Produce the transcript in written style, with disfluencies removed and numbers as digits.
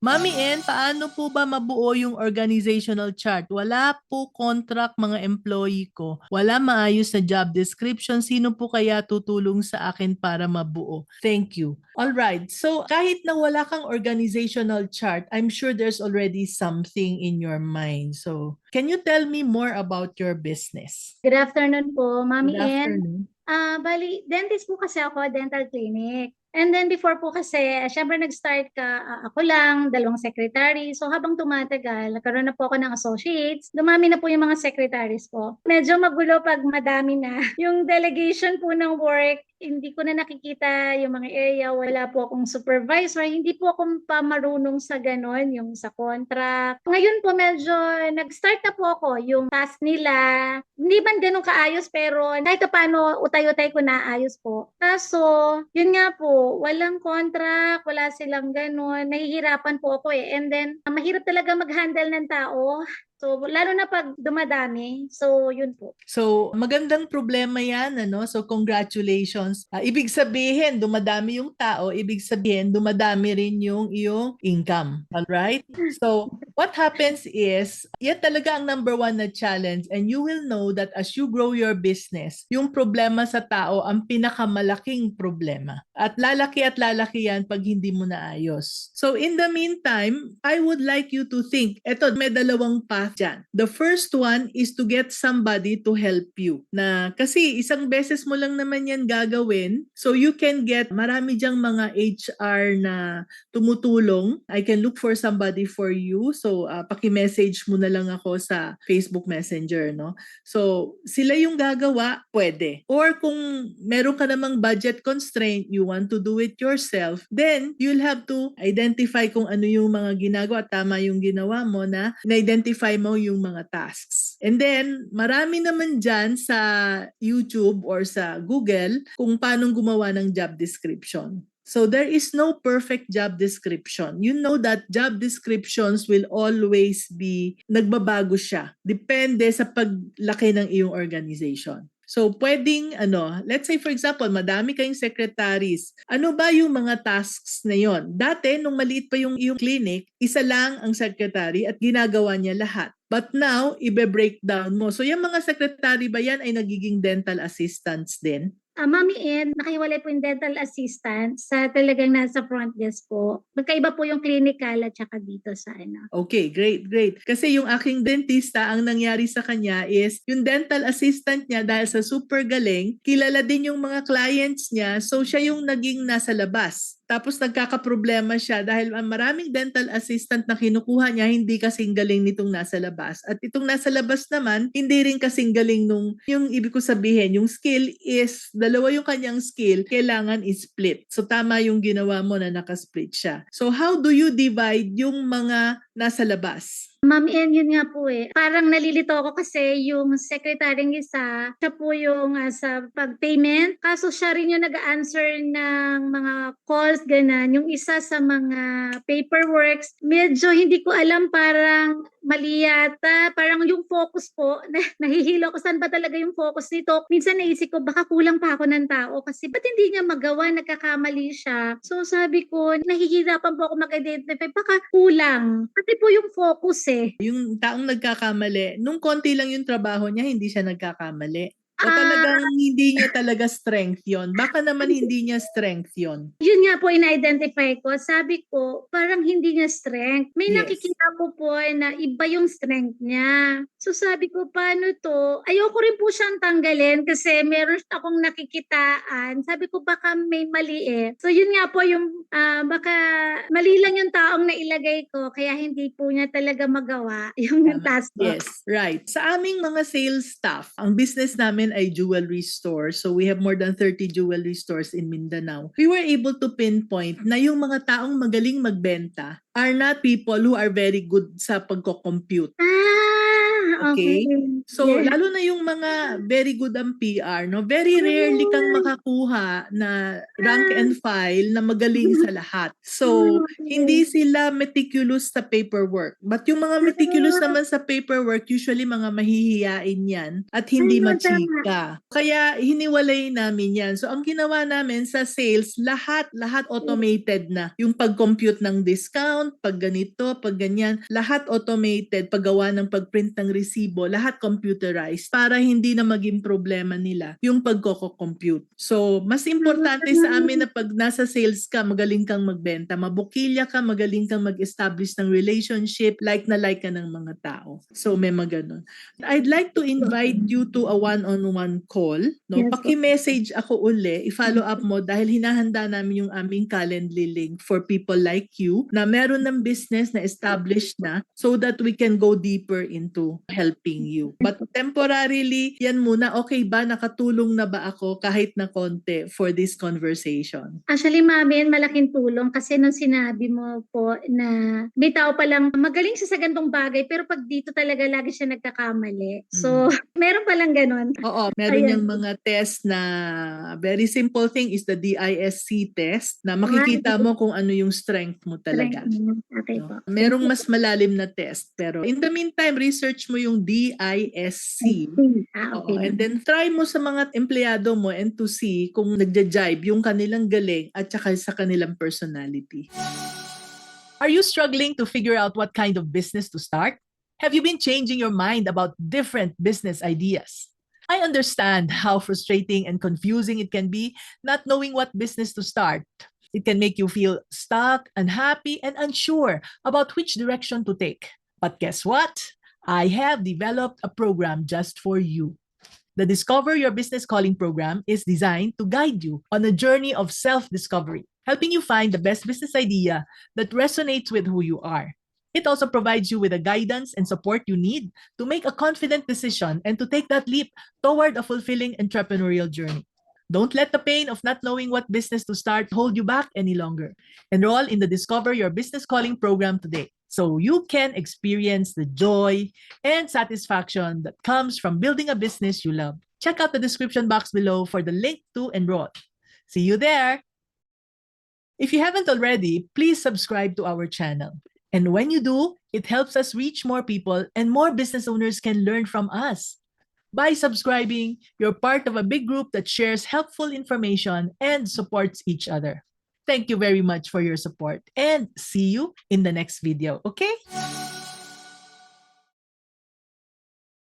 Mami N, paano po ba mabuo yung organizational chart? Wala po contract mga employee ko. Wala maayos na job description. Sino po kaya tutulong sa akin para mabuo? Thank you. All right. So kahit na wala kang organizational chart, I'm sure there's already something in your mind. So can you tell me more about your business? Good afternoon po, Good Mami Ann. afternoon. Bali, dentist po kasi ako, dental clinic. And then before po kasi, syempre nag-start ako lang, dalawang secretary. So habang tumatagal, nagkaroon na po ako ng associates. Dumami na po yung mga secretaries ko. Medyo magulo pag madami na. Yung delegation po ng work, hindi ko na nakikita yung mga area. Wala po akong supervisor. Hindi po ako pa marunong sa ganon, yung sa contract. Ngayon po medyo nag-start na po ako. Yung task nila, hindi man ganun kaayos pero kahit paano utay-utay ko naayos po. Kaso, yun nga po, walang contract, wala silang ganun. Nahihirapan po ako eh. And then, mahirap talaga mag-handle ng tao. So, lalo na pag dumadami. So, yun po. So, magandang problema yan, ano? So, congratulations. Ibig sabihin, dumadami yung tao, ibig sabihin, dumadami rin yung iyong income. All right? So, what happens is, yan talaga ang number one na challenge and you will know that as you grow your business, yung problema sa tao ang pinakamalaking problema. At lalaki yan pag hindi mo naayos. So, in the meantime, I would like you to think, eto, may dalawang path dyan. The first one is to get somebody to help you. Na kasi isang beses mo lang naman yan gagawin, so you can get marami dyang mga HR na tumutulong. I can look for somebody for you. So paki-message mo na lang ako sa Facebook Messenger, no? So sila yung gagawa, pwede. Or kung meron ka namang budget constraint, you want to do it yourself, then you'll have to identify kung ano yung mga ginagawa, tama yung ginawa mo na na-identify mo yung mga tasks. And then, marami naman dyan sa YouTube or sa Google kung paano gumawa ng job description. So there is no perfect job description. You know that job descriptions will always be nagbabago siya. Depende sa paglaki ng iyong organization. So pwedeng let's say for example, madami kayong secretaries. Ano ba yung mga tasks na yon? Dati nung maliit pa yung clinic, isa lang ang secretary at ginagawa niya lahat. But now, ibe-breakdown mo. So yung mga secretary ba yan ay nagiging dental assistants din? Mami Ann, nakahiwalay po yung dental assistant sa talagang nasa front desk po. Magkaiba po yung clinical at saka dito sa ano. Okay, great, great. Kasi yung aking dentista, ang nangyari sa kanya is yung dental assistant niya dahil sa super galing, kilala din yung mga clients niya, so siya yung naging nasa labas. Tapos nagkakaproblema siya dahil ang maraming dental assistant na kinukuha niya hindi kasing galing nitong nasa labas. At itong nasa labas naman, hindi rin kasing galing nung, yung ibig ko sabihin, yung skill is, dalawa yung kanyang skill, kailangan is-split. So tama yung ginawa mo na nakasplit siya. So how do you divide yung mga nasa labas? Ma'am Ann, yun nga po eh. Parang nalilito ako kasi yung secretaryong isa, siya po yung sa pag-payment. Kaso siya rin yung nag-answer ng mga calls, ganan. Yung isa sa mga paperworks, medyo hindi ko alam, parang mali yata. Parang yung focus po, nahihilo ko saan ba talaga yung focus nito. Minsan naisip ko, baka kulang pa ako ng tao kasi ba't hindi niya magawa, nagkakamali siya. So sabi ko, nahihirapan po ako mag-identify, baka kulang. Kasi po yung focus eh. Yung taong nagkakamali, nung konti lang yung trabaho niya, hindi siya nagkakamali. O Ah, talagang hindi niya talaga strength yon? Baka naman hindi niya strength yon. yun nga po ina-identify ko. Sabi ko, parang hindi niya strength. May Yes. nakikita ko po na iba yung strength niya. So sabi ko, paano to? Ayoko rin po siyang tanggalin kasi meron akong nakikitaan. Sabi ko, baka may mali eh. So yun nga po yung, baka mali lang yung taong nailagay ko kaya hindi po niya talaga magawa yung Tama. task ko. Yes, right. Sa aming mga sales staff, ang business namin ay jewelry store. So we have more than 30 jewelry stores in Mindanao. We were able to pinpoint na yung mga taong magaling magbenta are not people who are very good sa pagko-compute. Okay. Okay? So, Yes. lalo na yung mga very good ang PR, no? Very rarely kang makakuha na rank and file na magaling sa lahat. So, hindi sila meticulous sa paperwork. But yung mga meticulous naman sa paperwork, usually mga mahihiyain yan at hindi Ay, tama. machika. Kaya hiniwalay namin yan. So, ang ginawa namin sa sales, lahat automated na. Yung pag-compute ng discount, pag ganito, pag ganyan, lahat automated. Paggawa ng pag-print ng resibo, lahat computerized para hindi na maging problema nila yung pagko-compute. So, mas importante sa amin na pag nasa sales ka, magaling kang magbenta, mabukilya ka, magaling kang mag-establish ng relationship, like na like ka ng mga tao. So, may mga ganun. I'd like to invite you to a one-on-one call. No? Yes po. Paki-message ako uli, i-follow up mo dahil hinahanda namin yung aming Calendly link for people like you na meron ng business na established na so that we can go deeper into helping you. But temporarily, yan muna, okay ba? Nakatulong na ba ako kahit na konti for this conversation? Actually, Mami, malaking tulong kasi nung sinabi mo po na may tao palang magaling siya sa gantong bagay pero pag dito talaga lagi siya nagkakamali. So, meron palang ganon. Oo, meron Ayan. yung mga test na very simple thing is the DISC test na makikita mo kung ano yung strength mo talaga. Okay No? po. Merong mas malalim na test pero in the meantime, research mo yung DISC. Oo, Okay. and then try mo sa mga empleyado mo and to see kung nagja-jibe yung kanilang galing at saka sa kanilang personality. Are you struggling to figure out what kind of business to start? Have you been changing your mind about different business ideas? I understand how frustrating and confusing it can be not knowing what business to start. It can make you feel stuck, unhappy, and unsure about which direction to take. But guess what? I have developed a program just for you. The Discover Your Business Calling program is designed to guide you on a journey of self-discovery, helping you find the best business idea that resonates with who you are. It also provides you with the guidance and support you need to make a confident decision and to take that leap toward a fulfilling entrepreneurial journey. Don't let the pain of not knowing what business to start hold you back any longer. Enroll in the Discover Your Business Calling program today so you can experience the joy and satisfaction that comes from building a business you love. Check out the description box below for the link to enroll. See you there! If you haven't already, please subscribe to our channel. And when you do, it helps us reach more people and more business owners can learn from us. By subscribing, you're part of a big group that shares helpful information and supports each other. Thank you very much for your support and see you in the next video, okay?